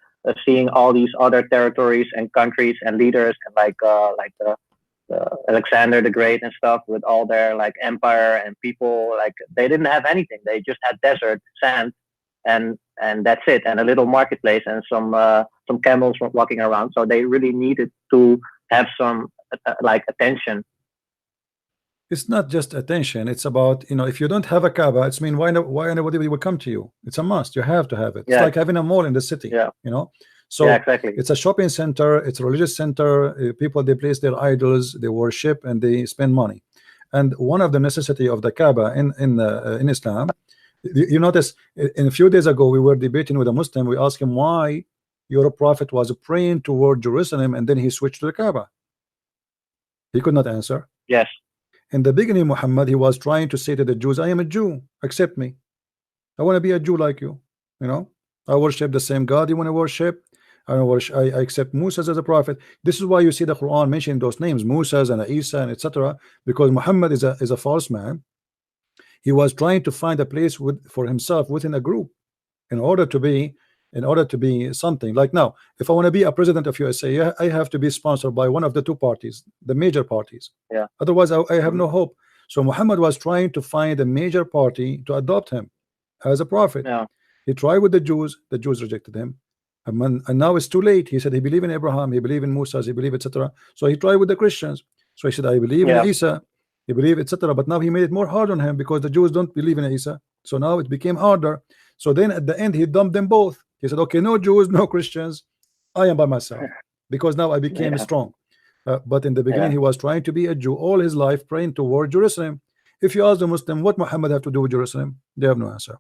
seeing all these other territories and countries and leaders and like Alexander the Great and stuff, with all their like empire and people. Like they didn't have anything. They just had desert, sand, and that's it, and a little marketplace and some camels walking around. So they really needed to have some like attention. It's not just attention. It's about, if you don't have a Kaaba, it's mean why nobody will come to you. It's a must. You have to have it. It's like having a mall in the city. Yeah. So exactly. It's a shopping center. It's a religious center. People, they place their idols, they worship, and they spend money. And one of the necessity of the Kaaba in Islam, you notice, in a few days ago we were debating with a Muslim. We asked him why your prophet was praying toward Jerusalem and then he switched to the Kaaba. He could not answer. Yes. In the beginning, Muhammad, he was trying to say to the Jews, I am a Jew, accept me. I want to be a Jew like you. I worship the same God you want to worship. I accept Musa as a prophet. This is why you see the Quran mentioning those names, Musa and Isa and etc. Because Muhammad is a false man. He was trying to find a place for himself within a group in order to be something. Like now, if I want to be a president of USA, I have to be sponsored by one of the two parties, the major parties. Yeah. Otherwise, I have no hope. So Muhammad was trying to find a major party to adopt him as a prophet. Yeah. He tried with the Jews rejected him. And now it's too late. He said he believed in Abraham, he believed in Musa, he believed, etc. So he tried with the Christians. So he said, I believe in Isa, he believed, etc. But now he made it more hard on him because the Jews don't believe in Isa. So now it became harder. So then at the end, he dumped them both. He said, okay, no Jews, no Christians. I am by myself because now I became strong. But in the beginning, he was trying to be a Jew all his life, praying toward Jerusalem. If you ask the Muslim, what Muhammad have to do with Jerusalem? They have no answer.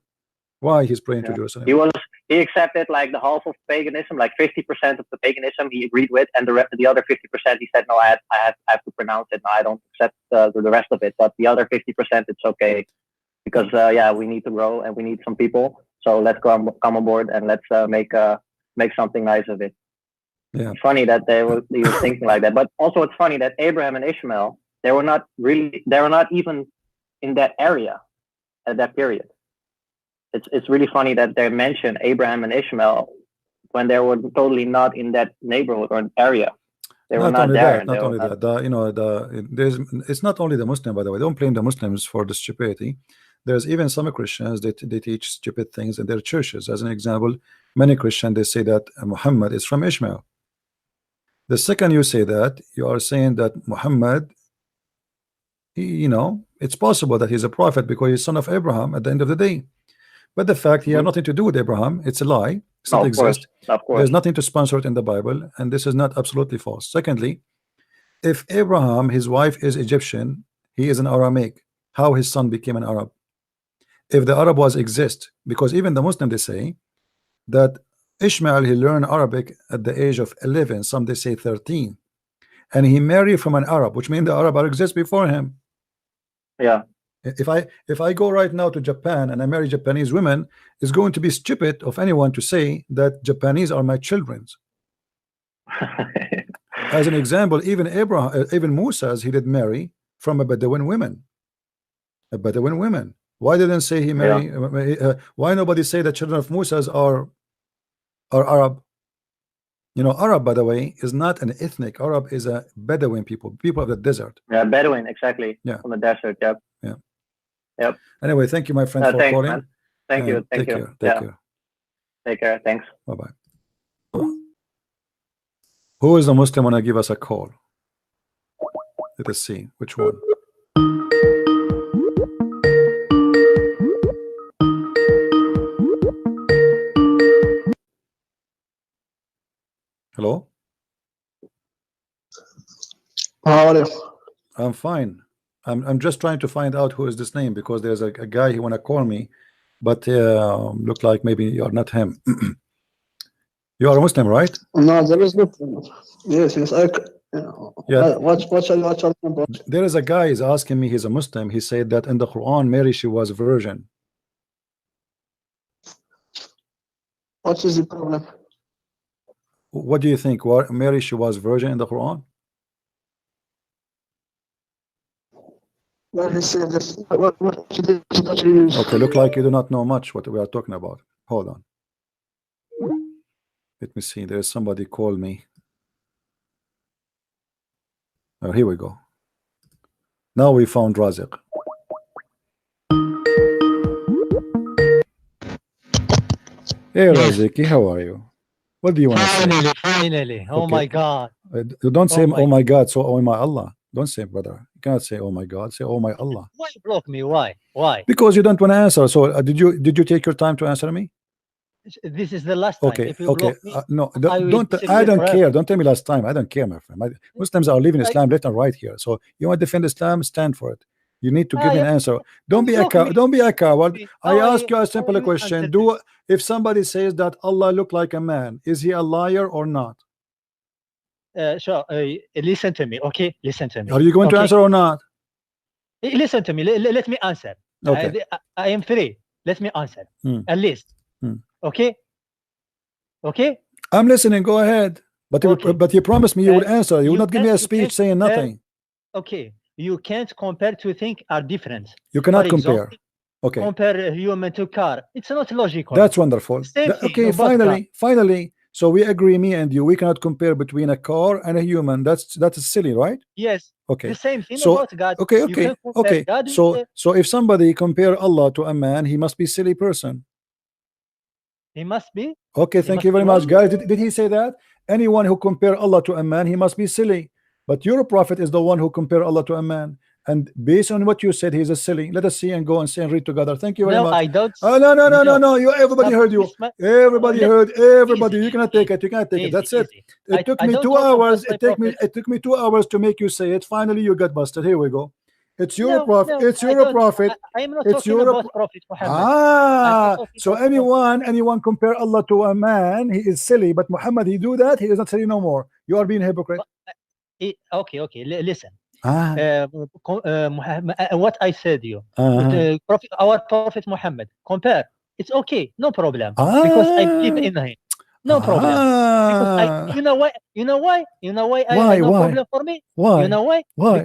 Why he's praying to Jerusalem? He accepted like the half of paganism, like 50% of the paganism he agreed with, and the other 50% he said, no, I have to pronounce it. No, I don't accept the rest of it. But the other 50%, it's okay, because we need to grow and we need some people. So let's come on board and let's make something nice of it. Yeah. It's funny that he was thinking like that. But also it's funny that Abraham and Ishmael, they were not even in that area at that period. It's really funny that they mention Abraham and Ishmael when they were totally not in that neighborhood or area. They were not there. Not only that. It's not only the Muslim, by the way. Don't blame the Muslims for the stupidity. There's even some Christians that they teach stupid things in their churches. As an example, many Christians, they say that Muhammad is from Ishmael. The second you say that, you are saying that Muhammad, it's possible that he's a prophet because he's son of Abraham at the end of the day. But the fact he had nothing to do with Abraham, it's a lie. Does not exist. Of course. There's nothing to sponsor it in the Bible, and this is not absolutely false. Secondly, if Abraham, his wife is Egyptian, he is an Aramaic, how his son became an Arab? If the Arab was exist, because even the Muslim, they say that Ishmael, he learned Arabic at the age of 11, some they say 13, and he married from an Arab, which means the Arab exists before him. Yeah. If I go right now to Japan and I marry Japanese women, it's going to be stupid of anyone to say that Japanese are my children. As an example, even Abraham, even Moses, he did marry from a Bedouin woman. A Bedouin woman. Why didn't say he married? Why nobody say the children of Moses are Arab? You know, Arab, by the way, is not an ethnic. Arab is a Bedouin people of the desert. Yeah, Bedouin, exactly. Yeah, from the desert. Yep. Yeah. Yep. Anyway, thank you, my friend, for thanks, calling. Man. Thank you. Thank you. Take care. Take care. Thanks. Bye bye. Who is the Muslim wanna give us a call? Let us see which one. Hello? How are you? I'm fine. I'm just trying to find out who is this name, because there's a guy he wanna call me, but look like maybe you're not him. You are a Muslim, right? No, there is no. Yes. Yeah. What shall you talking about? There is a guy is asking me, he's a Muslim. He said that in the Quran, Mary, she was a virgin. What is the problem? What do you think? Mary, she was virgin in the Quran? Well, he said this. What she did not use. Okay, look like you do not know much what we are talking about. Hold on. Let me see. There's somebody called me. Oh, here we go. Now we found Raziq. Hey Raziki, how are you? What do you want to say? Finally. Oh Okay. my God. Don't say Oh my oh my God, so oh my Allah. Don't say brother. You cannot say oh my God, say oh my Allah. Why you block me? Why? Why? Because you don't want to answer. So did you take your time to answer me? This is the last time. Okay, If you okay. block me, No, I will don't. disappear I don't forever. care. Don't tell me last time. I don't care, my friend. Muslims are leaving Islam left and right here. So you want to defend Islam, stand for it. You need to give me an answer. Don't be a coward. Don't be a coward. I ask you a simple question. If somebody says that Allah look like a man, is he a liar or not? Sure. Listen to me. Okay. Listen to me. Are you going to answer or not? Listen to me. Let me answer. Okay. I am free. Let me answer. At least. Okay. Okay. I'm listening. Go ahead. But you promised me you would answer. You would not give me a speech saying nothing. Okay. You can't compare two things are different. You cannot For example, compare. Okay. Compare a human to car. It's not logical. That's wonderful. Same thing, Okay. Finally. So we agree, me and you. We cannot compare between a car and a human. That's silly, right? Yes. Okay. The same thing So about God. Okay. God so if somebody compare Allah to a man, he must be silly person. He must be. Okay, thank you very much, guys. Did he say that? Anyone who compare Allah to a man, he must be silly. But your prophet is the one who compare Allah to a man. And based on what you said, he's a silly. Let us see and go and say and read together. Thank you very much. No, I don't. Oh, no. Everybody heard you. Everybody heard. Everybody. You cannot take it. You cannot take it. That's it. It took me 2 hours. It took me 2 hours to make you say it. Finally, you got busted. Here we go. It's your prophet. It's your prophet. I am not It's talking your about Prophet Muhammad. So anyone compare Allah to a man, he is silly. But Muhammad, he do that, he is not silly no more. You are being hypocrite. Okay. Listen. What I said you. Our Prophet Muhammad. Compare. It's okay. No problem. Because I believe in him. No problem. Because you know why? I no problem for me. Why? You know why? Why?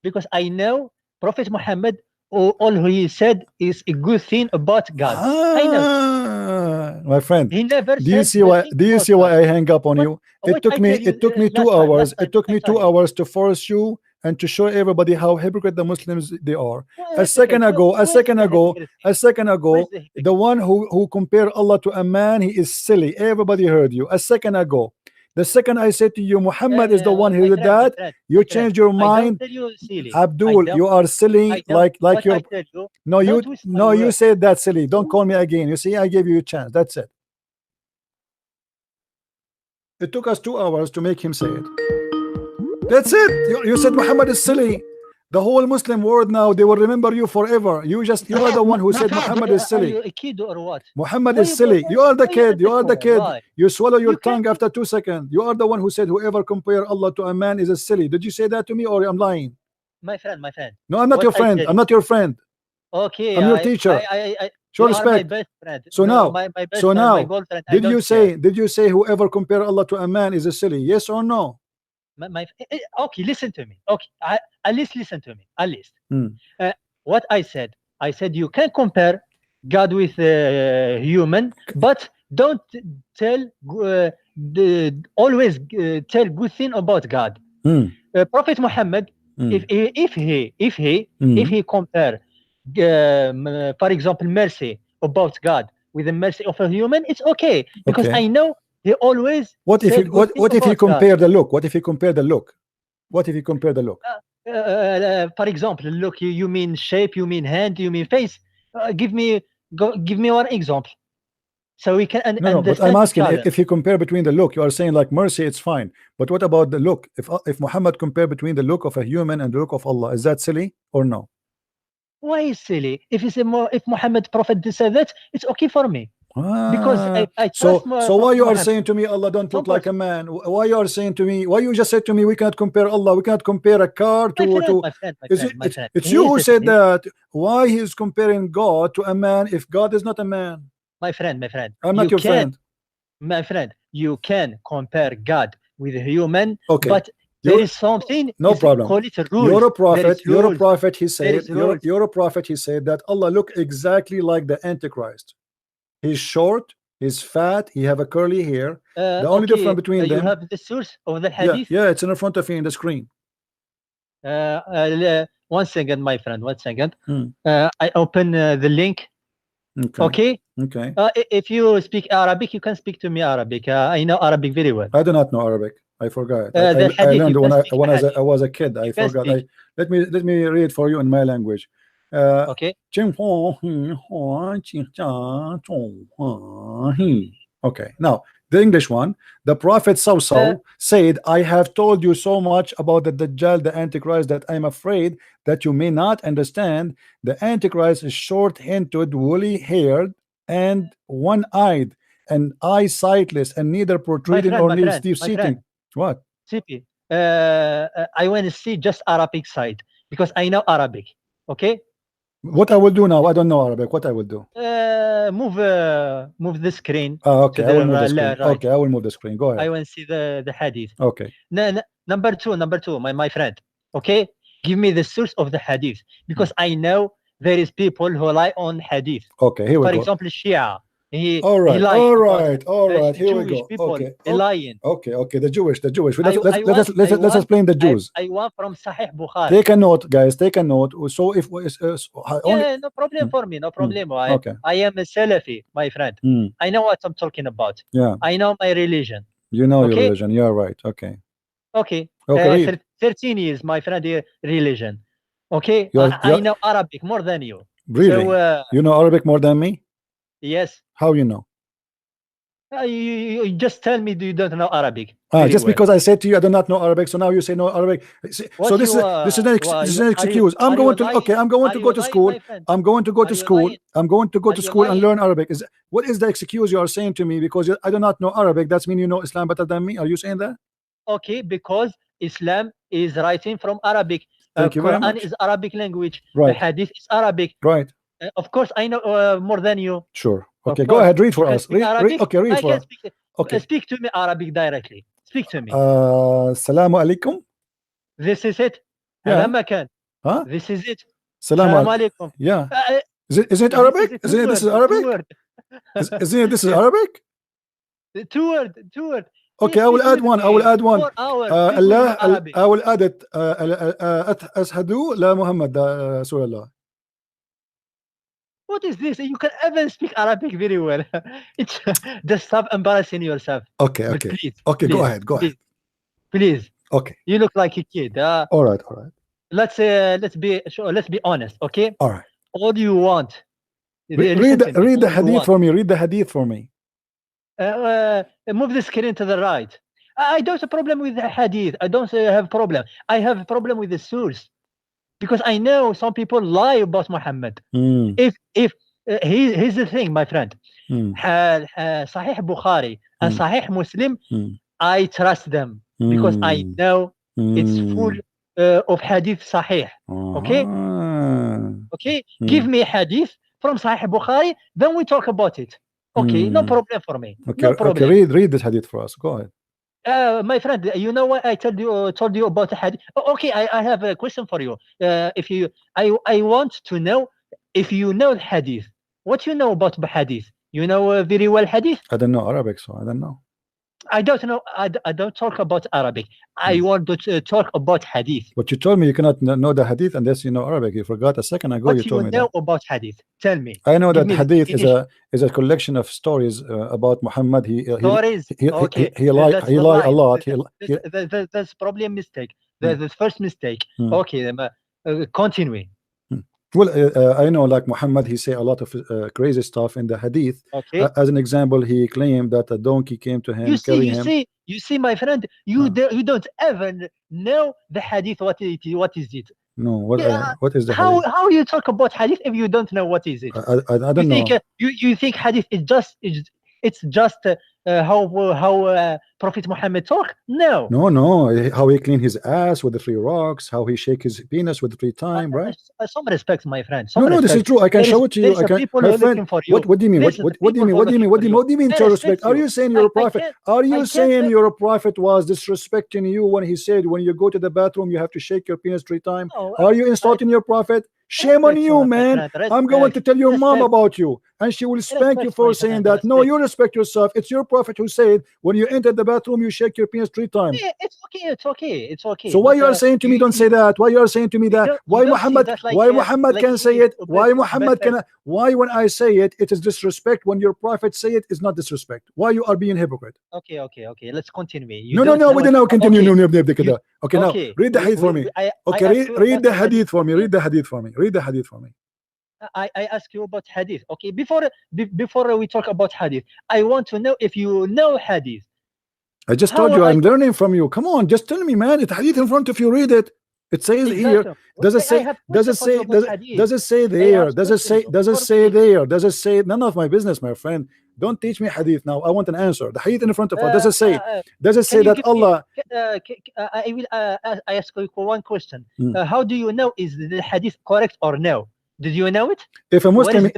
Because I know Prophet Muhammad, all he said is a good thing about God. I know. My friend, He never do you see why I hang up on you? It took me 2 hours. It took me 2 hours to force you and to show everybody how hypocrite the Muslims they are. A second ago, the one who compared Allah to a man, he is silly. Everybody heard you. A second ago. The second I said to you, Muhammad is the one who did that, you changed your mind. Abdul, you are silly, like you're. No, you said that silly. Don't call me again. You see, I gave you a chance. That's it. It took us 2 hours to make him say it. That's it. You said Muhammad is silly. The whole Muslim world now, they will remember you forever. You are the one who said Muhammad is silly. Are you a kid or what? Muhammad is silly. You are the kid. You are the kid. You swallow your tongue after 2 seconds. You are the one who said whoever compare Allah to a man is a silly. Did you say that to me or I'm lying? My friend. No, I'm not your friend. I'm not your friend. Okay. I'm your teacher. Show respect. My best friend. So no, now, my best so friend, now, my girlfriend, did you say whoever compare Allah to a man is a silly? Yes or no? Okay, listen to me. Okay, at least listen to me. At least. What I said you can compare God with human, but don't tell always tell good thing about God. Prophet Muhammad, if he compare, for example, mercy about God with the mercy of a human, it's okay because I know he always. What if he compare the look? What if he compare the look? What if he compare the look? For example, look, you mean shape, you mean hand, you mean face. Give me one example, so we can understand. No, but I'm asking if you compare between the look. You are saying like mercy, it's fine. But what about the look? If Muhammad compare between the look of a human and the look of Allah, is that silly or no? Why is silly? If Muhammad Prophet said that, it's okay for me. Because I trust so why you are saying to me Allah don't look like a man? Why you are saying to me? Why you just said to me we cannot compare Allah? We cannot compare a car to. My friend. It's you who said that. Why he is comparing God to a man if God is not a man? My friend. I'm not your friend. My friend, you can compare God with a human. Okay. But there is something. No problem. Call it a rule. You're a prophet. He said. You're a prophet. He said that Allah look exactly like the Antichrist. He's short, he's fat, he have a curly hair. The only difference between them. You have the source of the hadith? Yeah, it's in front of you in the screen. 1 second, my friend, 1 second. I open the link. Okay. If you speak Arabic, you can speak to me Arabic. I know Arabic very well. I do not know Arabic. I forgot. I learned when I was a kid. I forgot. Let me read for you in my language. Okay. Okay. Now the English one. The Prophet said, "I have told you so much about the Dajjal, the Antichrist, that I am afraid that you may not understand. The Antichrist is short-headed, woolly-haired, and one-eyed, and eye-sightless, and neither protruding or deep-seating." What? CP. I want to see just Arabic side because I know Arabic. Okay. What I will do now? I don't know Arabic. What I will do? Move the screen. Okay, I will move the screen. Right. Okay, I will move the screen. Go ahead. I want to see the hadith. Okay. Number two, my friend. Okay, give me the source of the hadith because I know there is people who rely on hadith. Okay, here we go. For example, Shia. All right. Here we go. People okay. lying. Okay. The Jewish. Let's explain the Jews. I want from Sahih Bukhari. Take a note, guys. Take a note. So if no problem for me. No problem. Okay. I am a Salafi, my friend. I know what I'm talking about. Yeah. I know my religion. You know your religion. You are right. Okay. 13 years, my friend. Religion. Okay. I know Arabic more than you. Really? So, you know Arabic more than me? Yes. How you know? You just tell me you don't know Arabic. Just because I said to you I do not know Arabic, so now you say no Arabic. So this is an excuse. I'm going to go to school. I'm going to go to school and learn Arabic. What is the excuse you are saying to me? Because I do not know Arabic. That means you know Islam better than me. Are you saying that? Okay, because Islam is writing from Arabic. Thank you very much. Quran is Arabic language. Right. The Hadith is Arabic. Right. Of course, I know more than you. Sure. Okay, go ahead. Read for us. Read for us. Okay. Speak to me Arabic directly. Speak to me. Assalamu alaikum. This is it. Yeah. Huh? This is it. Assalamu alaikum. Yeah. Is it Arabic? Isn't this is Arabic? Isn't it this is Arabic? Two word. Okay, I will add one. I will add it. Ashhadu la Muhammad Rasulullah. What is this? You can even speak Arabic very well. It's just stop embarrassing yourself. Okay. Please, go ahead. Please. Okay. You look like a kid. All right. Let's be honest. Okay. All right. What do you want? Read the hadith for me. Read the hadith for me. Move the screen to the right. I don't have a problem with the hadith. I don't have a problem. I have a problem with the source, because I know some people lie about Muhammad. If here's the thing, my friend. Sahih Bukhari and Sahih Muslim, I trust them because I know it's full of hadith Sahih. Okay, okay. Give me hadith from Sahih Bukhari, then we talk about it. Okay, no problem for me. Okay, no problem. okay. Read this hadith for us. Go ahead. My friend, you know what I told you about the hadith. Okay, I have a question for you. I want to know if you know the hadith. What you know about the hadith? You know very well hadith? I don't know Arabic, so I don't know. I don't know. I don't talk about Arabic. I want to talk about hadith. But you told me you cannot know the hadith unless you know Arabic. You forgot a second ago. What you told me know that. about hadith? Tell me. I know that hadith is a collection of stories about Muhammad. He lied a lot. That's probably a mistake. The first mistake. Okay, continue. Well, I know, like Muhammad, he say a lot of crazy stuff in the hadith. Okay. As an example, he claimed that a donkey came to him, You see, my friend, you don't even know the hadith. What is it? No, what is the how hadith? How you talk about hadith if you don't know what is it? I don't know. You think hadith is just how Prophet Muhammad talk? No. No. How he clean his ass with the 3 rocks, how he shake his penis with the 3 times, right? Some respect, my friend. No, this is true. I can show it to you. I can. My friend, what do you mean? What do you mean? What do you mean show respect? Are you saying you're a prophet? Are you saying your prophet was disrespecting you when he said when you go to the bathroom you have to shake your penis 3 times? Are you insulting your prophet? Shame on you, man. I'm going to tell your mom about you, and she will spank you for saying that. No, you respect yourself. It's your prophet who said when you enter the bathroom you shake your penis 3 times. It's okay. So why you are saying to me don't say that? Why you are saying to me that? Why Muhammad can say it? Why Muhammad can? Why when I say it is disrespect? When your prophet say it is not disrespect. Why you are being hypocrite? Okay. Let's continue. No. We don't now continue. Okay, now read the hadith for me. Okay, read the hadith for me. Read the hadith for me. I ask you about hadith. Okay, before we talk about hadith, I want to know if you know hadith. I just told you I'm learning from you. Come on, just tell me, man. It's hadith in front of you. Read it. It says here. Does it say there? Does it say none of my business, my friend? Don't teach me hadith now. I want an answer. The hadith in front of us. Does it say that Allah? I will ask you one question. How do you know is the hadith correct or no? Did you know it? If a Muslim,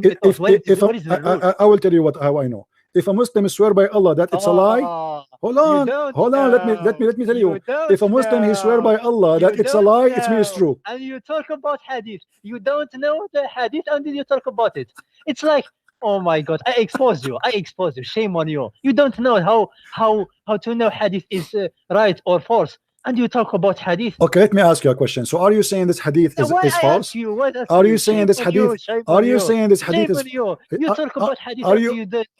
I will tell you how I know. If a Muslim swear by Allah that it's a lie, hold on. Let me tell you. If a Muslim he swear by Allah that it's a lie, it means true. And you talk about hadith. You don't know the hadith until you talk about it. It's like, oh my God, I exposed you. Shame on you. You don't know how to know hadith is right or false. And you talk about hadith. Okay, let me ask you a question. So are you saying this hadith is false? Are you saying this hadith? Are you saying this hadith is? You talk about hadith.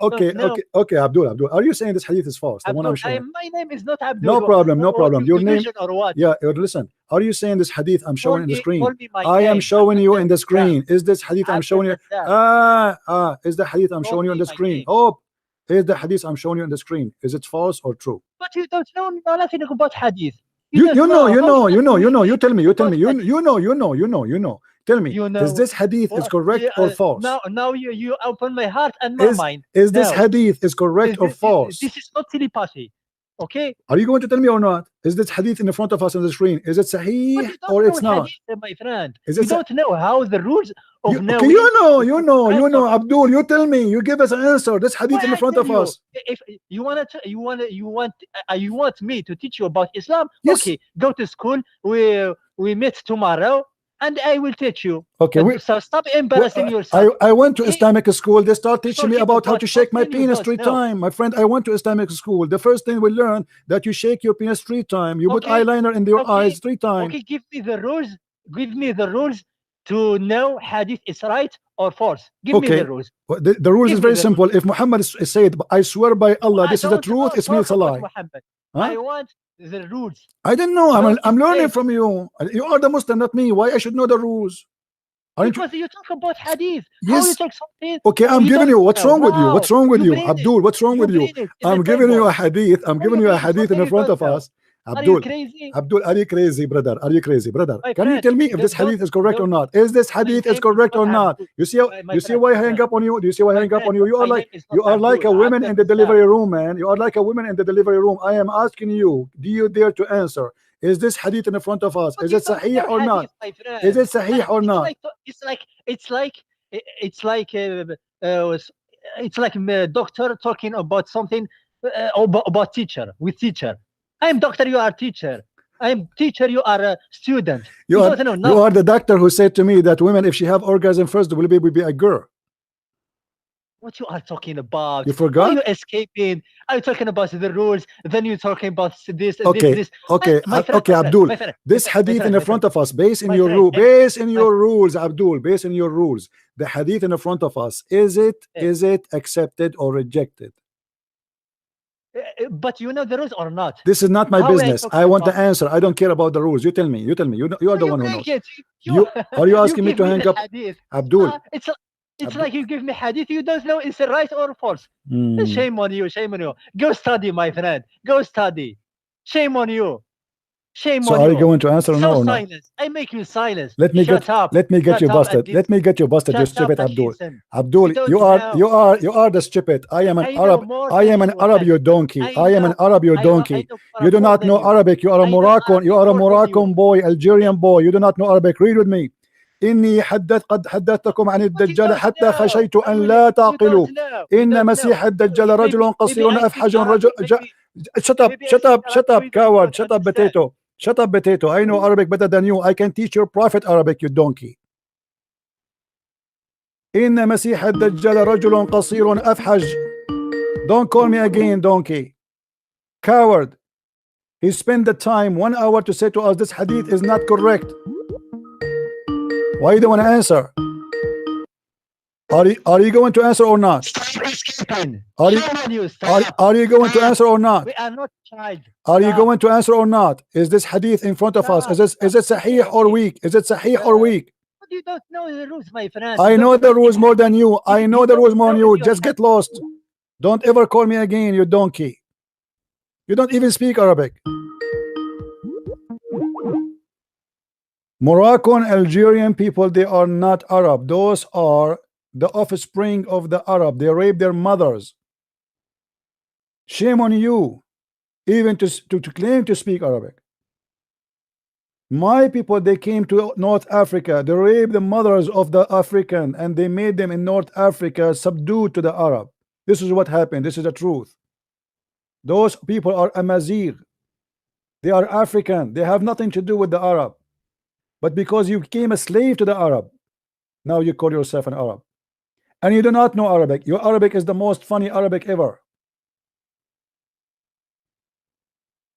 Okay, Abdul. Are you saying this hadith is false? The one I'm showing. My name is not Abdul. No problem. Your name. Or what? Yeah. Listen. Are you saying this hadith I'm showing in the screen? I am showing you in the screen. Is this hadith I'm showing you? Is the hadith I'm showing you on the screen? Oh, is the hadith I'm showing you on the screen? Is it false or true? But you don't know nothing about hadith. You know. You tell me. You know. Tell me. Is this hadith is correct or false? Now you open my heart and my mind. Is this hadith is correct or false? This is not telepathy. Okay. Are you going to tell me or not? Is this hadith in the front of us on the screen? Is it sahih or it's not? Hadith, my friend. You don't know how the rules of knowing. You know, Abdul. You tell me. You give us an answer. This hadith in the front of us. If you want me to teach you about Islam, yes. Okay, go to school. We meet tomorrow. And I will teach you. Okay. So stop embarrassing yourself. I went to Islamic school. They start teaching me about how to shake my penis 3 times. My friend, I went to Islamic school. The first thing we learn that you shake your penis 3 times. You put eyeliner in your eyes 3 times. Okay, give me the rules. Give me the rules to know hadith is right or false. Give me the rules. The rules is very simple. If Muhammad is said, I swear by Allah, this is the truth, it means a lie. I want the rules. I don't know. I'm learning from you. You are the Muslim, not me. Why I should know the rules? Because you talk about hadith. Yes. How you talk something? Okay, I'm giving you. What's wrong with you? What's wrong with you, Abdul? What's wrong with you? I'm giving you a hadith. I'm giving you a hadith in the front of us. Abdul, are you crazy? Abdul, are you crazy, brother? Are you crazy, brother? My Can you friend, tell me if this hadith is correct or not? Is this hadith is correct or not? You see, you see why I hang up on you? Do you see why I hang up on you? You are like a woman in the delivery room, man. You are like a woman in the delivery room. I am asking you, do you dare to answer? Is this hadith in the front of us? Is it sahih or not? Is it sahih or not? It's like a doctor talking about something about teacher with teacher. I am doctor, you are teacher. I am teacher, you are a student. You are the doctor who said to me that women, if she have orgasm first, will be a girl. What you are talking about? You forgot? Are you escaping? Are you talking about the rules? Then you're talking about this. Okay, this. okay, okay, Abdul. This hadith in the front of us, based in your rule, based in your rules, Abdul, based in your rules. The hadith in the front of us, is it accepted or rejected? But you know the rules or not? This is not my business. I want the answer. I don't care about the rules. You tell me. You tell me. You are the one who knows. Are you asking me to hang up? Abdul. It's like you give me hadith, you don't know it's right or false. Shame on you, shame on you. Go study, my friend. Go study. Shame on you. Shame on you. So are you going to answer no or not? I make you silence. Let me get you busted. Let me get you busted, you stupid Abdul. Abdul, you are the stupid. I am an Arab. I am an Arab, you donkey. I am an Arab, you donkey. You do not know Arabic. You are a Moroccan. You are a Moroccan boy, Algerian boy. You do not know Arabic. Read with me. إني قد حدثتكم عن الدجال حتى خشيت أن لا تعقلوا إن مسيح الدجال رجل قصير أفحج رجل shut up coward, shut up potato. I know Arabic better than you. I can teach your prophet Arabic, you donkey. إن مسيح الدجال رجل قصير أفحج. Don't call me again, donkey. Coward. He spent the time 1 hour to say to us this hadith is not correct. Why you don't want to answer? Are you going to answer or not? Are you going to answer or not? We are not child. Are you going to answer or not? Is this hadith in front of us? Is it sahih or weak? Is it sahih or weak? You don't know the rules, my friend. I know the rules more than you. I know the rules more than you. Just get lost. Don't ever call me again, you donkey. You don't even speak Arabic. Moroccan, Algerian people, they are not Arab. Those are the offspring of the Arab. They rape their mothers. Shame on you, even to claim to speak Arabic. My people, they came to North Africa. They raped the mothers of the African, and they made them in North Africa subdued to the Arab. This is what happened. This is the truth. Those people are Amazigh. They are African. They have nothing to do with the Arab. But because you became a slave to the Arab, now you call yourself an Arab. And you do not know Arabic. Your Arabic is the most funny Arabic ever.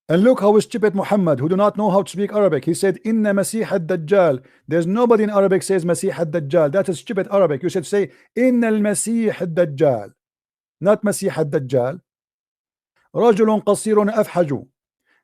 And look how stupid Muhammad, who do not know how to speak Arabic. He said, Inna Masih ad-Dajjal. There's nobody in Arabic says Masih ad-Dajjal. That is stupid Arabic. You should say, Inna al-Masih ad-Dajjal. Not Masih ad-Dajjal. رجل قصير أفحج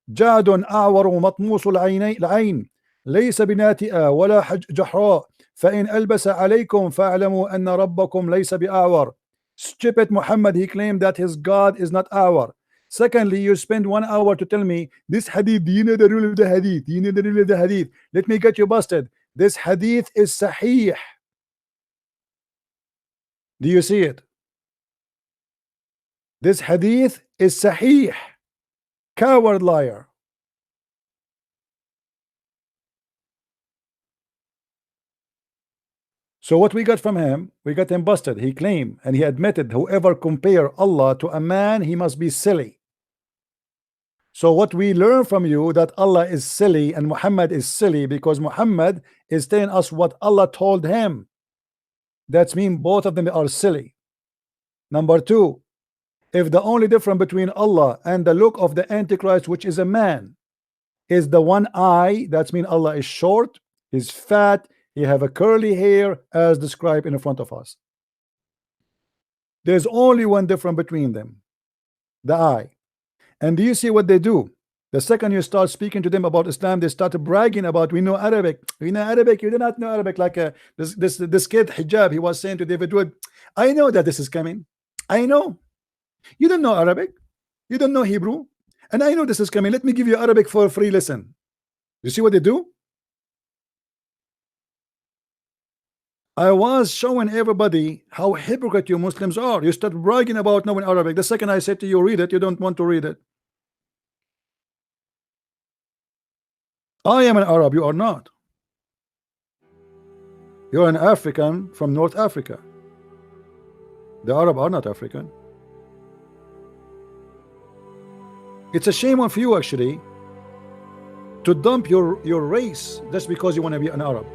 جاد أعور مطموس العين ليس بناتئة ولا جحراء فإن ألبس عليكم فاعلموا أن ربكم ليس بأعور. Stupid Muhammad, he claimed that his God is not Awar. Secondly, you spend 1 hour to tell me this hadith. Do you know the rule of the hadith? Do you know the rule of the hadith? Let me get you busted. This hadith is sahih. Do you see it? This hadith is sahih. Coward liar. So what we got from him, we got him busted. He claimed and he admitted whoever compare Allah to a man, he must be silly. So what we learn from you that Allah is silly and Muhammad is silly because Muhammad is telling us what Allah told him. That means both of them are silly. Number two, if the only difference between Allah and the look of the Antichrist, which is a man, is the one eye, that means Allah is short, he's fat, he have a curly hair as described in front of us. There's only one difference between them, the eye. And do you see what they do? The second you start speaking to them about Islam, they start bragging about, we know Arabic. We know Arabic. You do not know Arabic. Like this kid hijab, he was saying to David Wood, I know that this is coming. I know. You don't know Arabic. You don't know Hebrew. And I know this is coming. Let me give you Arabic for a free lesson. You see what they do? I was showing everybody how hypocrite you Muslims are. You start bragging about knowing Arabic. The second I said to you, read it, you don't want to read it. I am an Arab, you are not. You're an African from North Africa. The Arab are not African. It's a shame of you actually to dump your race just because you want to be an Arab.